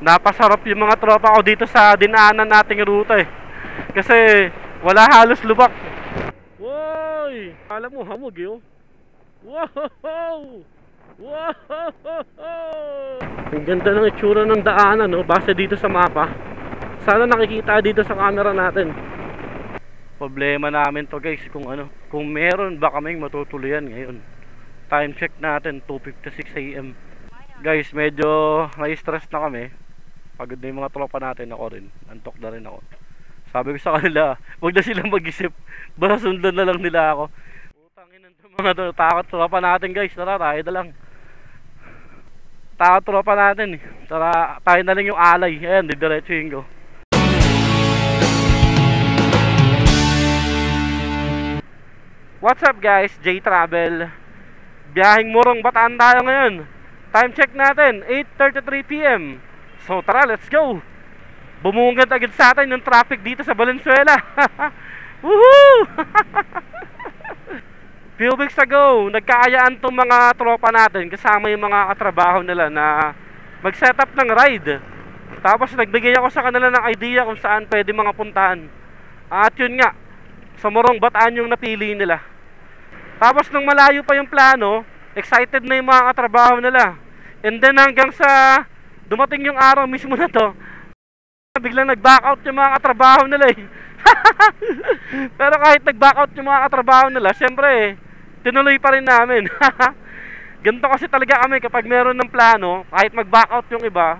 Napasarap yung mga tropa ko dito sa dinaanan nating ruta eh. Kasi wala halos lubak. Woy! Alam mo, hamog yun. Wow! Wow! Ang ganda ng itsura ng daanan, no? Base dito sa mapa. Sana nakikita dito sa camera natin. Problema namin to guys, kung meron ba kaming matutuluyan ngayon. Time check natin, 2:56 AM. Guys, medyo na-stress na kami. Pagod na yung mga tropa natin, ako rin. Antok na rin ako. Sabi ko sa kanila, huwag na silang mag-isip. Basta sundan na lang nila ako. Utangin ng mga takot tropa natin guys. Tara, tayo na lang. Takot tropa natin eh. Tara, tayo na lang yung alay. Ayan, didiretsuhin ko. What's up guys, J Travel. Biyaheng Morong Bataan tayo ngayon. Time check natin, 8:33 PM. So tara, let's go. Bumungad agad sa atin yung traffic dito sa Valenzuela. Woohoo! Few weeks ago, nagkaayaan tong mga tropa natin kasama yung mga katrabaho nila na mag-set up ng ride. Tapos nagbigay ako sa kanila ng idea kung saan pwede mga puntahan. At yun nga, sa Morong Bataan yung napili nila. Tapos nung malayo pa yung plano, excited na yung mga katrabaho nila. And then hanggang sa dumating yung araw mismo na to, biglang nag-back out yung mga katrabaho nila eh. Pero kahit nag-back out yung mga katrabaho nila, syempre tinuloy pa rin namin. Ganito kasi talaga kami kapag meron ng plano, kahit mag-back out yung iba,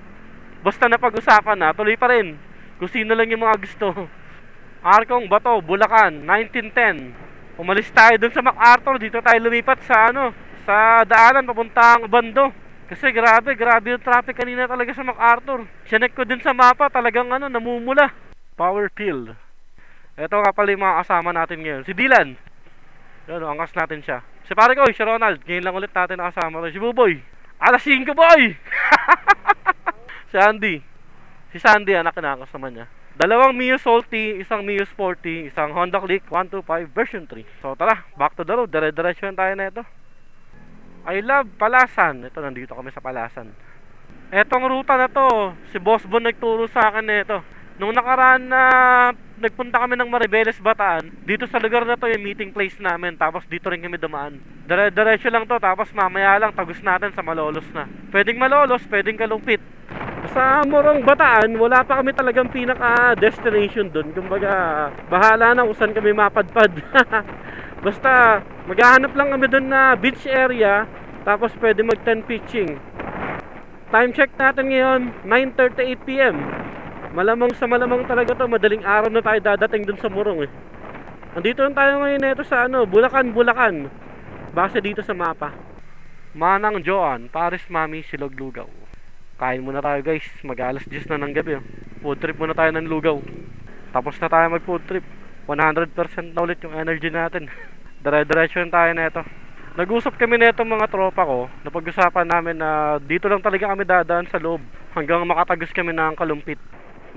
basta napag-usapan na, tuloy pa rin. Kung sino lang yung mga gusto. Arkong Bato, Bulacan, 1910. Umalis tayo dun sa MacArthur, dito tayo lumipat sa sa daanan papuntang Bando. Kasi grabe yung traffic kanina talaga sa MacArthur. Sinek ko din sa mapa, talagang namumula. Power field. Ito nga pala yung mga kasama natin ngayon. Si Dylan. Yan, angkas natin siya. Si pare ko, si Ronald. Ngayon lang ulit natin nakasama rin. Si Buboy. Alas 5 boy! Si Andy. Si Sandy, anak na angkas naman niya. Dalawang Mio Salty, isang Mio Sporty, isang Honda Click 125 version 3. So tara, back to the road. Dire-diretso tayo na ito. I love Palasan. Ito, nandito kami sa Palasan. Etong ruta na to, si Boss Bon nagturo sa akin nito. Nung nakaraan na nagpunta kami ng Maribeles, Bataan, dito sa lugar na to yung meeting place namin. Tapos dito rin kami dumaan. Dire-diretso lang to, tapos mamaya lang tagos natin sa Malolos na. Pwedeng Malolos, pwedeng Kalumpit. Sa Morong Bataan, wala pa kami talagang pinaka-destination doon. Kumbaga, bahala na kung saan kami mapadpad. Basta, maghahanap lang kami doon na beach area. Tapos pwede mag-10 pitching. Time check natin ngayon, 9:38 PM. Malamang sa malamang talaga to, madaling araw na tayo dadating doon sa Morong eh. Andito lang tayo ngayon nito sa Bulacan. Base dito sa mapa. Manang Joan, Paris Mami, Silog Lugaw. Kain muna tayo guys, mag-alas 10 na ng gabi. Food trip muna tayo ng Lugaw. Tapos na tayo mag food trip. 100% na ulit yung energy natin. Dire-diretso tayo na ito. Nag-usap kami na itong mga tropa ko. Napag-usapan namin na dito lang talaga kami dadaan sa loob hanggang makatagos kami ng Kalumpit.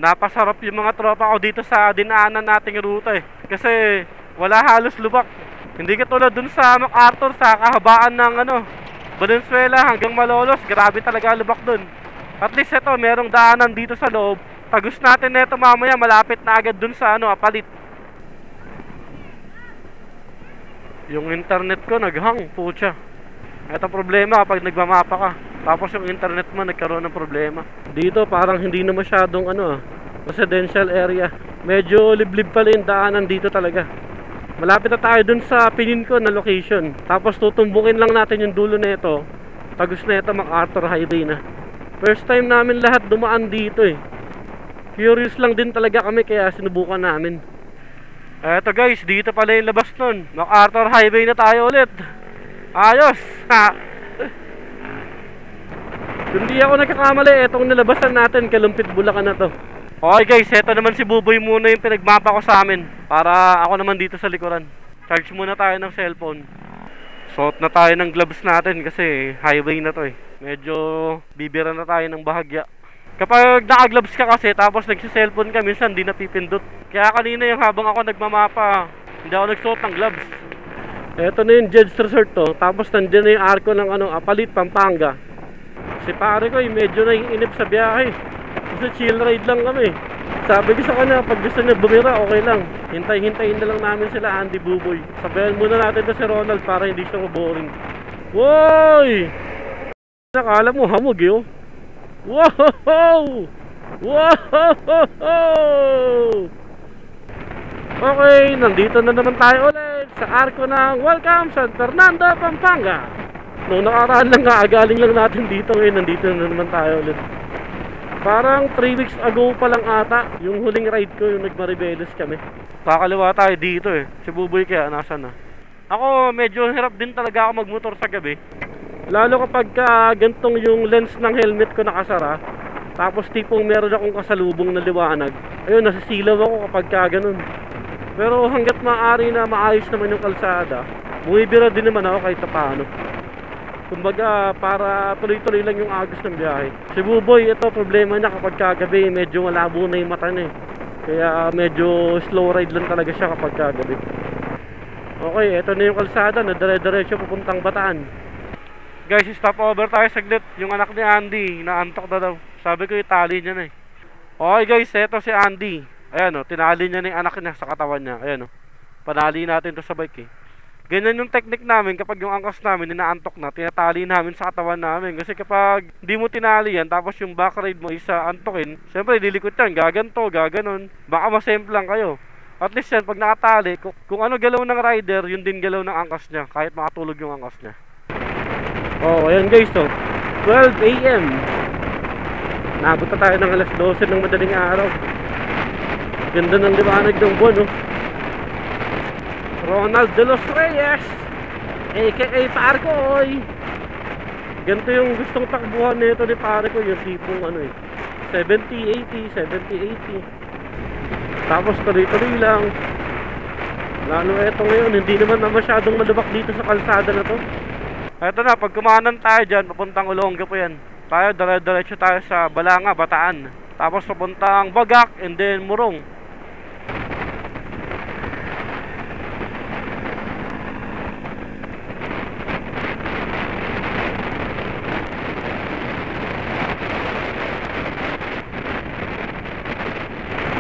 Napasarap yung mga tropa ko dito sa dinaanan nating ruta eh. Kasi wala halos lubak. Hindi katulad dun sa MacArthur, sa kahabaan ng Valenzuela hanggang Malolos. Grabe talaga lubak dun. At least ito, merong daanan dito sa loob. Tagos natin na ito mamaya, malapit na agad dun sa Apalit. Yung internet ko naghang, pucha. Ito problema kapag nagmamapa ka. Tapos yung internet mo nagkaroon ng problema. Dito parang hindi na masyadong residential area. Medyo liblib pala yung daanan dito talaga. Malapit na tayo dun sa pinin ko na location. Tapos tutumbukin lang natin yung dulo na ito. Tagos na ito, MacArthur Highway na. First time namin lahat dumaan dito eh. Curious lang din talaga kami kaya sinubukan namin. Eto guys, dito pala yung labas nun. MacArthur Highway na tayo ulit. Ayos! Hindi ako nagkakamali, etong nilabasan natin, Kalumpit, Bulacan na to. Okay guys, eto naman si Buboy muna yung pinagmapa ko sa amin. Para ako naman dito sa likuran. Charge muna tayo ng cellphone. Suot na tayo ng gloves natin kasi highway na to eh. Medyo bibira na tayo ng bahagya. Kapag naka-gloves ka kasi tapos nagsi-cellphone ka, minsan di napipindot. Kaya kanina yung habang ako nagmamapa, hindi ako nagsuot ng gloves. Eto na yung Jed's Resort to. Tapos nandiyan na yung arko ng Apalit, Pampanga. Si pare ko medyo naiinip sa biyahe. Kasi chill ride lang kami. Sabi ko sa kanya, pag gusto niya bumira, okay lang. Hintayin na lang namin sila Andy Buboy. Sabayan muna natin to si Ronald para hindi siya maboring. Woy! Nakala mo hamog yun. Wow! Wow! Okay, nandito na naman tayo ulit sa arko ng Welcome San Fernando, Pampanga. Noong nakaraan lang nga, galing lang natin dito. Ngayon, nandito na naman tayo ulit. Parang 3 weeks ago pa lang ata yung huling ride ko, yung nagmaribeles kami. Kakaliwa tayo dito eh. Si Buboy kaya, nasan na? Ako, medyo hirap din talaga ako magmotor sa gabi. Lalo kapag gantong yung lens ng helmet ko nakasara. Tapos tipong meron akong kasalubong na liwanag. Ayun, nasisilaw ako kapag ganun. Pero hanggat maaari na maayos naman yung kalsada, bumibira din naman ako kahit paano. Kumbaga, para tuloy-tuloy lang yung agos ng biyahe. Si Buboy, ito problema niya kapag kagabi, medyo malabo na yung mata niya. Kaya medyo slow ride lang talaga siya kapag kagabi. Okay, ito na yung kalsada na dire-diretso papuntang Bataan. Guys, stop over tayo saglit. Yung anak ni Andy, naantok na daw. Sabi ko itali niya na eh. Okay guys, ito si Andy. Ayan o, tinali niya na yung anak niya sa katawan niya. Ayan o, panali natin to sa bike eh. Ganyan yung technique namin kapag yung angkas namin inaantok na, tinatali namin sa katawan namin. Kasi kapag di mo tinali yan, tapos yung back ride mo isa antokin, syempre lilikot yan, gaganto, gaganon. Baka masemplang kayo. At least yan, pag nakatali, kung ano galaw ng rider, yun din galaw ng angkas niya, kahit makatulog yung angkas niya. Oh, ayan guys to, 12 AM. Nabot na tayo ng alas 12 ng madaling araw. Ganda ng liwanag ng buwan, oh. Ronald de los Reyes, aka Parkoy. Ganito yung gustong takbuhan nito ni pare ko, yung tipong ano eh, 70-80, 70-80. Tapos tuloy-tuloy lang. Lalo eto ngayon, hindi naman na masyadong malubak dito sa kalsada na to. Eto na, pag kumanan tayo dyan, papuntang Olonga po yan. Tayo, dire-diretso tayo sa Balanga, Bataan. Tapos papuntang Bagak, and then Murong.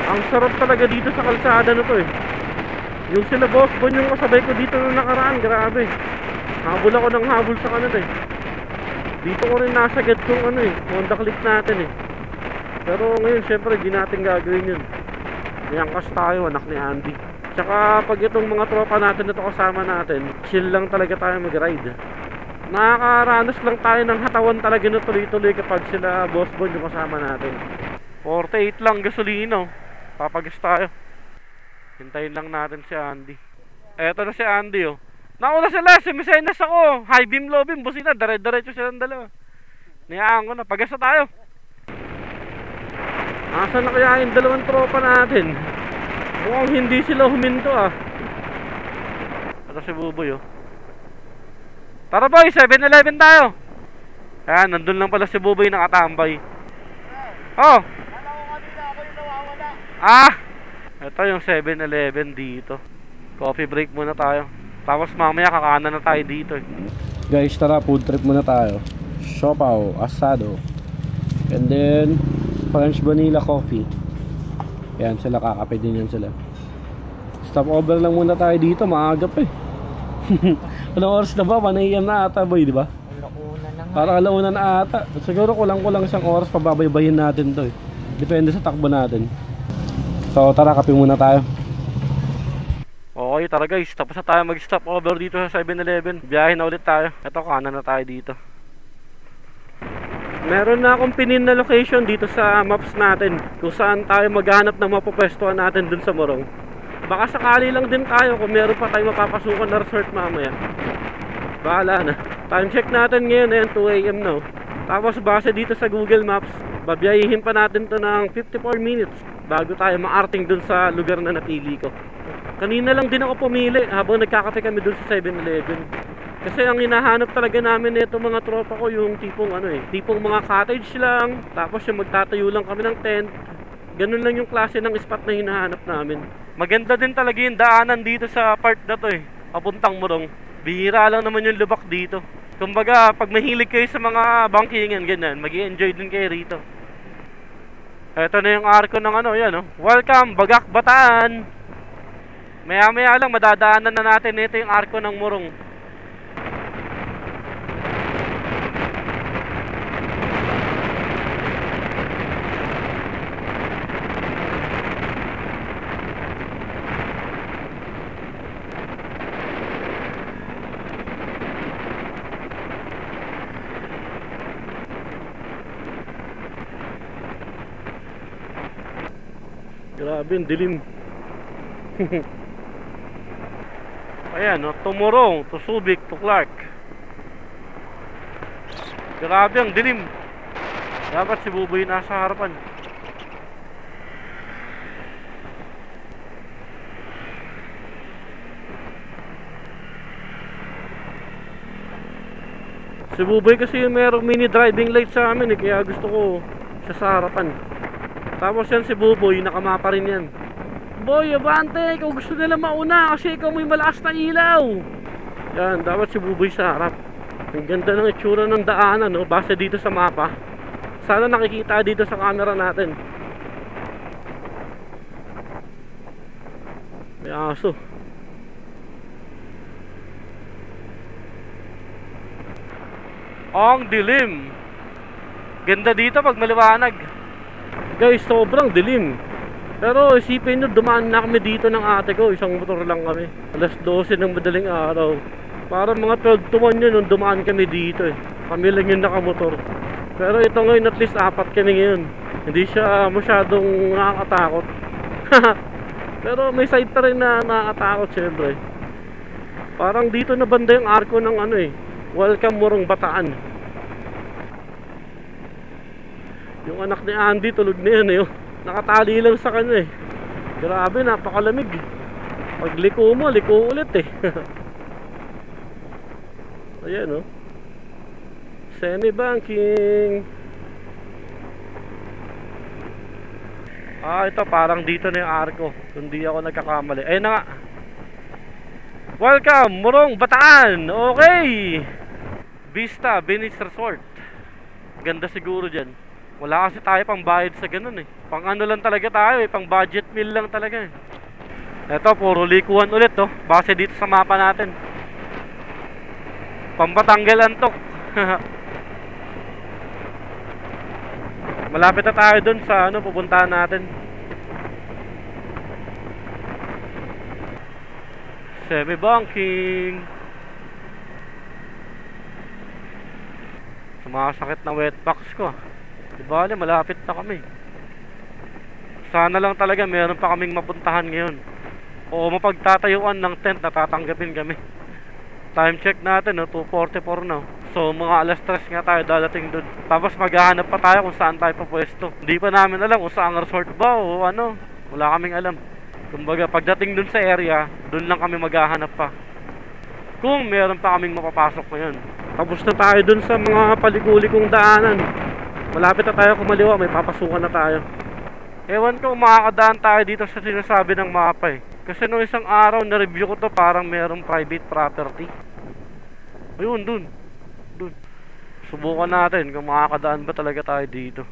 Ang sarap talaga dito sa kalsada na to eh. Yung sila Boss Bon yung kasabay ko dito nung nakaraan, grabe. Habol ako ng habol sa kanila eh. Dito ko rin nasagad kung ano eh, Honda Click natin eh. Pero ngayon syempre di natin gagawin yun. May angkas tayo, anak ni Andy. Tsaka pag itong mga tropa natin na to kasama natin, chill lang talaga tayo mag-ride. Nakakaranas lang tayo ng hatawan talaga na tuloy-tuloy kapag sila Boss Bon yung kasama natin. 48 lang gasolina oh. Papagas tayo. Hintayin lang natin si Andy. Eto na si Andy oh. Nauna sila, simisenas ako. High beam, low beam, busina, dire-diretso silang dalawa. Niyaan ko na, pagas na tayo. Asan na kaya yung dalawang tropa natin? Mukhang hindi sila huminto ah. Ito si Buboy oh. Tara boy, 7-Eleven tayo. Ayan, nandun lang pala si Buboy nakatambay. Oh. Ah, ito yung 7-Eleven dito. Coffee break muna tayo. Tapos mamaya kakanan na tayo dito eh. Guys, tara, food trip muna tayo. Siopaw, asado, and then French vanilla coffee. Yan sila, kakape din yan sila. Stop over lang muna tayo dito, maaga pa eh. Anong oras na ba? 1 AM na ata boy, di ba? Parang alauna na ata. Siguro kulang-kulang isang oras pababaybayin natin to eh. Depende sa takbo natin. So tara, kape muna tayo. Okay, tara guys, tapos na tayo mag-stop over dito sa 7-Eleven. Biyahe na ulit tayo. Ito, kanan na tayo dito. Meron na akong pinin na location dito sa maps natin kung saan tayo maghanap ng mapupwestuhan natin dun sa Morong. Baka sakali lang din tayo kung meron pa tayo mapapasukan na resort mamaya. Bahala na. Time check natin ngayon, ayan, 2 AM now. Tapos base dito sa Google Maps, babiyahihin pa natin to ng 54 minutes bago tayo maarting dun sa lugar na napili ko. Kanina lang din ako pumili habang nagkakape kami dun sa 7-Eleven. Kasi ang hinahanap talaga namin nito mga tropa ko yung tipong ano eh, tipong mga cottage lang, tapos yung magtatayo lang kami ng tent. Ganun lang yung klase ng spot na hinahanap namin. Maganda din talaga yung daanan dito sa part na to eh, papuntang Morong. Bihira lang naman yung lubak dito. Kumbaga, pag mahilig kayo sa mga bangkingan ganyan, mag-i-enjoy din kayo rito. Ito na yung arko ng ano, yan oh. Welcome, Bagak, Bataan. Maya maya lang, madadaanan na natin. Ito yung arko ng Morong. Grabe, ang dilim. Ayan, no? Tumurong, to Subic, to Clark. Grabe, ang dilim. Dapat si Buboy nasa harapan. Si Buboy kasi yung merong mini driving light sa amin eh, kaya gusto ko siya sa harapan. Tapos yan si Buboy, nakamapa rin yan. Boy, abante, ikaw gusto nila mauna kasi ikaw may malakas na ilaw. Yan, dapat si Buboy sa harap. Ang ganda ng itsura ng daanan, no? Base dito sa mapa. Sana nakikita dito sa camera natin. May aso. Ang dilim. Ganda dito pag maliwanag. Guys, sobrang dilim. Pero isipin nyo, dumaan na kami dito ng ate ko. Isang motor lang kami. Alas 12 ng madaling araw. Para mga 12 to 1 yun nung dumaan kami dito eh. Kami lang yung nakamotor. Pero ito ngayon at least 4 kami ngayon. Hindi siya masyadong nakakatakot. Pero may side pa rin na nakakatakot syempre. Parang dito na banda yung arko ng ano eh. Welcome Morong Bataan. Yung anak ni Andy tulog na yan eh. Nakatali lang sa kanya eh. Grabe, napakalamig. Pag liko mo, liko ulit eh. Ayan oh. Semi-banking. Ito parang dito na yung arko. Hindi ako nagkakamali. Ayun na nga. Welcome, Morong Bataan. Okay. Vista Venice Resort. Ganda siguro dyan. Wala kasi tayo pang bayad sa ganun eh. Pang ano lang talaga tayo eh. Pang budget meal lang talaga eh. Eto, puro likuan ulit oh. Base dito sa mapa natin. Pampatanggal antok. Malapit na tayo dun sa ano, pupuntahan natin. Semi-banking. Sumasakit na wet box ko. Diba, malapit na kami. Sana lang talaga meron pa kaming mapuntahan ngayon. O mapagtatayuan ng tent na tatanggapin kami. Time check natin, no? 2:44 na. So mga alas 3 nga tayo dadating dun. Tapos maghahanap pa tayo kung saan tayo papwesto. Hindi pa namin alam kung saan resort ba o ano. Wala kaming alam. Kumbaga pagdating dun sa area, dun lang kami maghahanap pa. Kung meron pa kaming mapapasok ngayon. Tapos na tayo dun sa mga palikulikong daanan. Malapit na tayo kumaliwa, may papasukan na tayo. Ewan ko makakadaan tayo dito sa sinasabi ng mapa eh. Kasi nung isang araw na review ko to, parang merong private property. Ayun, dun. Subukan natin kung makakadaan ba talaga tayo dito.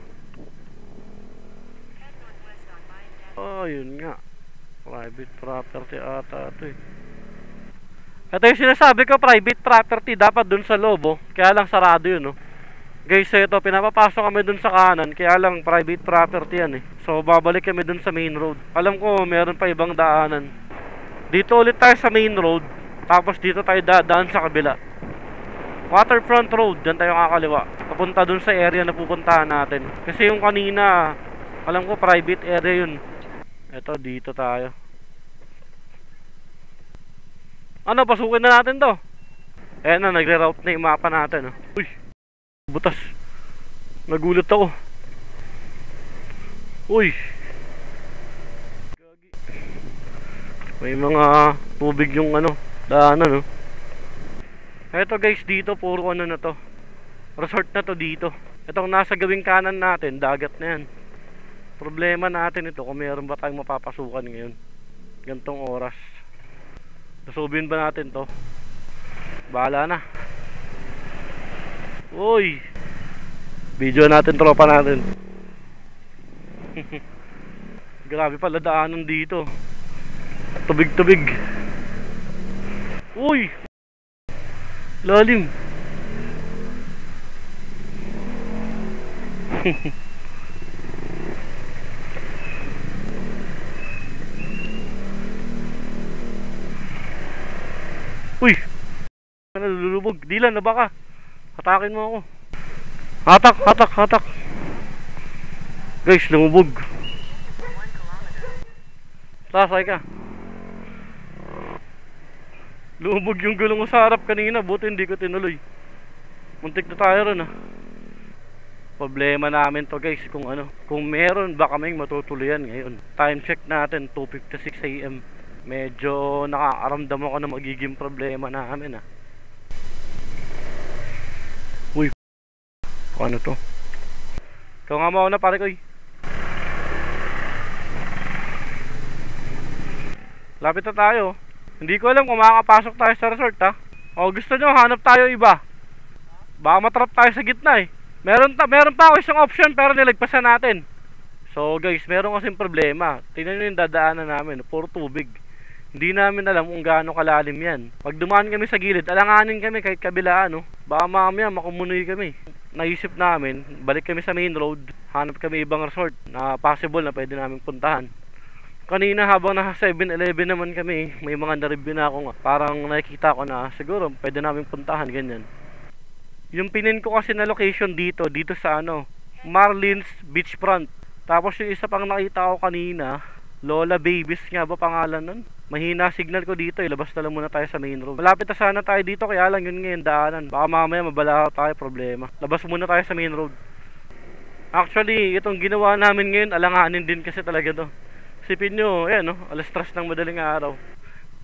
Oh, yun nga. Private property ata ito eh. Ito yung sinasabi ko, private property. Dapat dun sa loob oh. Kaya lang sarado yun oh. Guys, ito, pinapapasok kami dun sa kanan. Kaya lang private property yan eh. So babalik kami dun sa main road. Alam ko meron pa ibang daanan. Dito ulit tayo sa main road. Tapos dito tayo dadaan sa kabila. Waterfront road, dyan tayo kakaliwa. Papunta dun sa area na pupuntahan natin. Kasi yung kanina, alam ko private area yun. Ito, dito tayo. Ano, pasukin na natin to. Ayan na, nagre-route na yung mapa natin oh. Uy, butas. Nagulat ako. Uy, may mga tubig yung ano, daanan oh. Eto guys, dito puro ano na to. Resort na to dito. Itong nasa gawing kanan natin, dagat na yan. Problema natin ito kung meron ba tayong mapapasukan ngayon. Gantong oras. Nasubin ba natin to? Bahala na. Uy, video natin tropa natin. Grabe pala daanan dito. Tubig-tubig. Uy! Lalim. Uy! Ano, lulubog? Dilan na baka. Hatakin mo ako. Hatak, hatak, hatak. Guys, lumubog. Sasay ka. Lumubog yung gulong ko sa harap kanina. Buti hindi ko tinuloy. Muntik na tayo ron, ah. Problema namin to, guys. Kung ano, kung meron ba kaming matutuluyan ngayon. Time check natin 2:56 AM. Medyo nakakaramdam ako na magiging problema namin, ah. Uy, ano to? Ikaw nga mauna, pare ko, eh. Lapit na tayo. Hindi ko alam kung makakapasok tayo sa resort, ha. O gusto nyo, hanap tayo iba. Baka matrap tayo sa gitna, eh. Meron pa ako isang option pero nilagpasan natin. So guys, meron kasing problema. Tingnan nyo yung dadaanan namin, puro tubig. Hindi namin alam kung gaano kalalim yan. Pag dumaan kami sa gilid, alanganin kami kahit kabilaan, no. Baka mamaya makumunoy kami. Naisip namin, balik kami sa main road. Hanap kami ibang resort na possible na pwede namin puntahan. Kanina habang nasa 7-Eleven naman kami, may mga na-review na ako nga. Parang nakikita ko na siguro pwede namin puntahan, ganyan. Yung pinin ko kasi na location dito sa ano, Marlins Beachfront. Tapos yung isa pang nakita ko kanina, Lola Babies nga ba pangalan nun? Mahina signal ko dito, ilabas na lang muna tayo sa main road. Malapit na sana tayo dito, kaya lang yun ngayon daanan. Baka mamaya mabala tayo, problema. Labas muna tayo sa main road. Actually, itong ginawa namin ngayon, alanganin din kasi talaga to. Sipin nyo, ayan, no? Alas 3 ng madaling araw.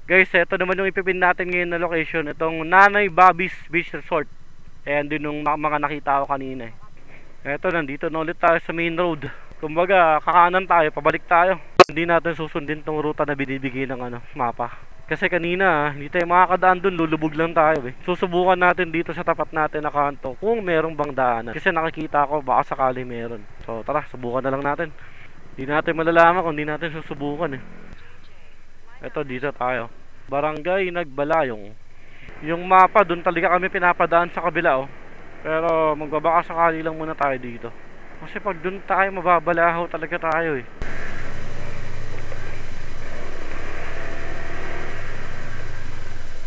Guys, ito naman yung ipipin natin ngayon na location. Itong Nanay Bobby's Beach Resort. Ayan din yung mga nakita ko kanina, eh. Ito, nandito na ulit tayo sa main road. Kumbaga, kakanan tayo, pabalik tayo. Hindi natin susundin tong ruta na binibigay ng ano, mapa. Kasi kanina, hindi tayo makakadaan dun, lulubog lang tayo, eh. Susubukan natin dito sa tapat natin na kanto kung merong bang daanan. Kasi nakikita ko, baka sakali meron. So tara, subukan na lang natin. Hindi natin malalaman kung hindi natin susubukan, eh. Ito, dito tayo. Barangay Nagbalayong. Yung mapa, dun talaga kami pinapadaan sa kabila, oh. Pero magbabaka sakali lang muna tayo dito. Kasi pag dun tayo, mababalahaw talaga tayo, eh.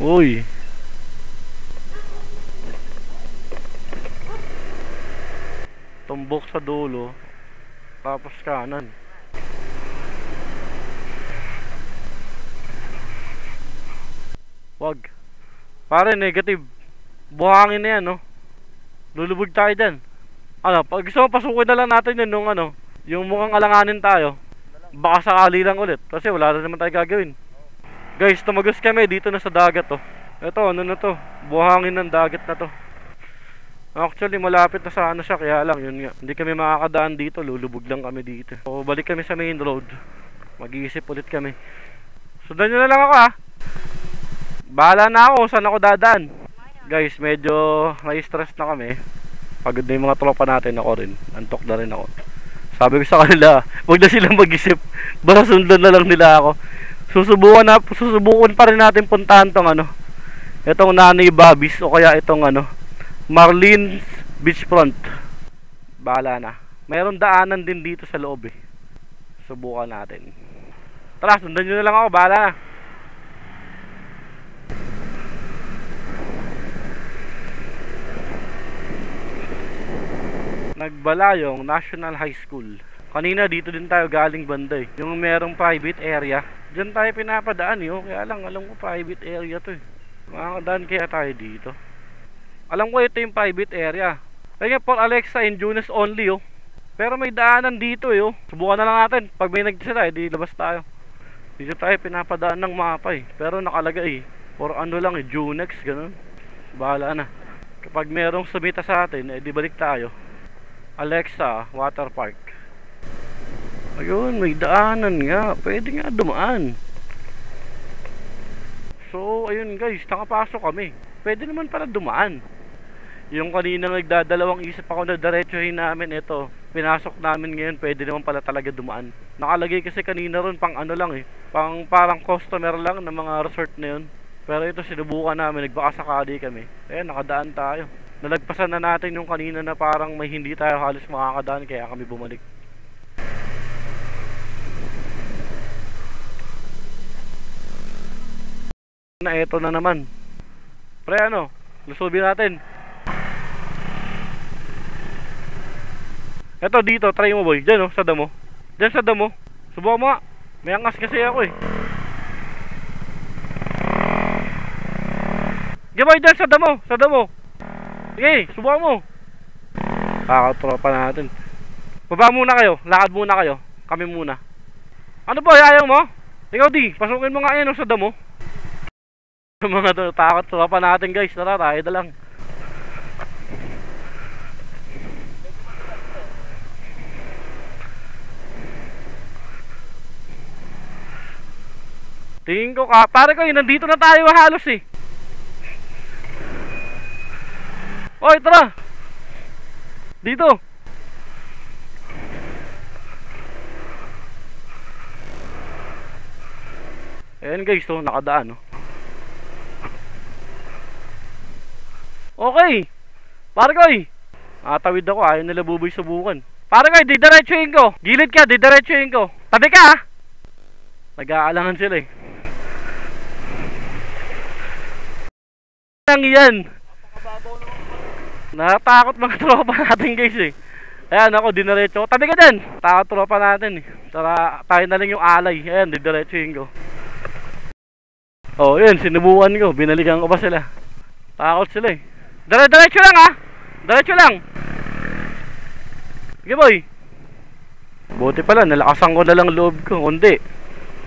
Uy. Tumbok sa dulo. Tapos kanan. Wag. Pare, negative. Buhangin na yan, no? Lulubog tayo dyan. Ano, pag gusto mo, pasukin na lang natin yun nung ano, yung mukhang alanganin tayo. Baka sakali lang ulit. Kasi wala na naman tayo gagawin. Guys, tumagos kami dito na sa dagat, oh. Ito, ano na to? Buhangin ng dagat na to. Actually, malapit na sa ano siya, kaya lang, yun nga. Hindi kami makakadaan dito, lulubog lang kami dito. So, balik kami sa main road. Mag-iisip ulit kami. Sundan nyo na lang ako, ha. Bahala na ako, saan ako dadaan. Guys, medyo na-stress na kami. Pagod na yung mga tropa natin, ako rin. Antok na rin ako. Sabi ko sa kanila, huwag na silang mag-isip. Basta sundan na lang nila ako. Susubukan pa rin natin puntahan tong ano, itong Nanay Bobby's o kaya itong ano, Marlins Beachfront. Bahala na. Mayroon daanan din dito sa loob, eh. Subukan natin. Tara, sundan nyo na lang ako, bahala na. Nagbalayong National High School. Kanina dito din tayo galing banda, eh. Yung merong private area. Diyan tayo pinapadaan, eh, oh. Kaya lang, alam ko private area to, eh. Makakadaan kaya tayo dito. Alam ko ito yung private area. Kaya for Alexa and Junes only, oh. Pero may daanan dito, eh, oh. Subukan na lang natin. Pag may nagsira, di labas tayo. Dito tayo pinapadaan ng mapa, eh. Pero nakalagay, eh. For ano lang, eh, Junex, ganun. Bahala na. Kapag merong sumita sa atin, di balik tayo. Alexa Water Park. Ayun, may daanan nga. Pwede nga dumaan. So, ayun guys, nakapasok kami. Pwede naman pala dumaan. Yung kanina nagdadalawang isip ako na diretsuhin namin ito. pinasok namin ngayon, pwede naman pala talaga dumaan. Nakalagay kasi kanina ron pang ano lang eh, pang parang customer lang ng mga resort na yun. Pero ito sinubukan namin, nagbaka sakali kami. Nakadaan tayo. Nalagpasan na natin yung kanina na parang may hindi tayo halos makakadaan, kaya kami bumalik. Na eto na naman. Pre, ano, lusubin natin. Eto dito, try mo boy. Diyan sa damo. Diyan sa damo. Subukan mo nga. May angas kasi ako eh. Sige boy, diyan sa damo. Sa damo. Sige, subukan mo. Kakatropa natin. Baba muna kayo. Lakad muna kayo. Kami muna. Ano boy, ayaw mo? Ikaw di, pasukin mo nga yan sa damo. Mga takot tropa natin guys. Tara, tayo na lang. Tingin ko ka, pare ko, nandito na tayo halos eh. Oy, tara. Dito. Ayan guys, nakadaan Okay. Pare ko, tawid ako, ayaw nila buboy subukan. Pare ko, didiretsuhin ko. Gilid ka, didiretsuhin ko. Tabi ka ha. Nag-aalangan sila eh. Lang yan. Natatakot mga tropa natin guys eh. Ayan ako, diniretso. Tabi ka dyan. Takot tropa natin eh. Tara, tayo na lang yung alay. Ayan, didiretsuhin ko. Yun, sinubukan ko. Binalikan ko pa sila. Takot sila eh. Diretso lang ha. Diretso lang. Sige boy. Buti pala, nalakasan ko na lang loob ko. Kundi,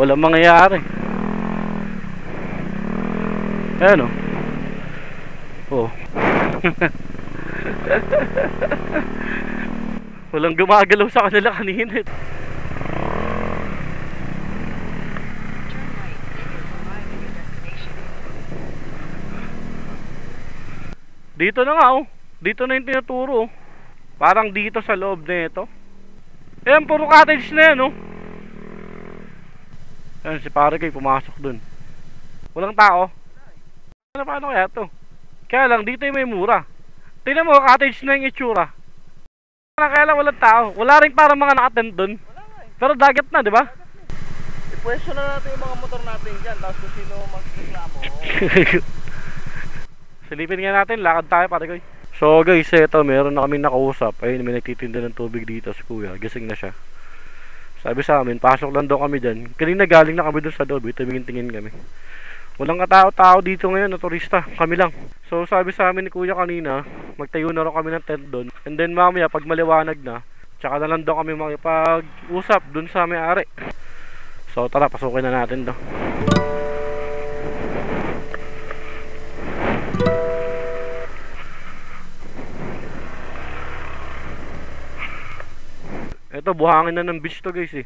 walang mangyayari. Ayan walang gumagalaw sa kanila kanina. Dito na nga dito na yung tinuturo parang dito sa loob na ito. Ayan, puro cottage na yan Ayan, si pare kayo pumasok dun. Walang tao. Paano kaya to? Kaya lang dito yung may mura. Tingnan mo, cottage na yung itsura. Kaya lang walang tao. Wala rin parang mga nakatent dun. Pero dagat na, di ba? Ipwesto na natin yung mga motor natin dyan. Tapos kung sino magreklamo. Silipin nga natin, lakad tayo pare ko. So guys, ito meron na kaming nakausap. Ayun, may nagtitinda ng tubig dito si kuya. Gising na siya. Sabi sa amin, pasok lang daw kami dyan. Kanina galing na kami dun sa lobby, tumingin-tingin kami. Walang katao-tao dito ngayon na turista, kami lang. So sabi sa amin ni kuya kanina, magtayo na rin kami ng tent doon. And then mamaya pag maliwanag na, tsaka na lang daw kami makipag-usap dun sa may-ari. So tara, pasukin na natin daw. Ito, buhangin na ng beach to guys eh.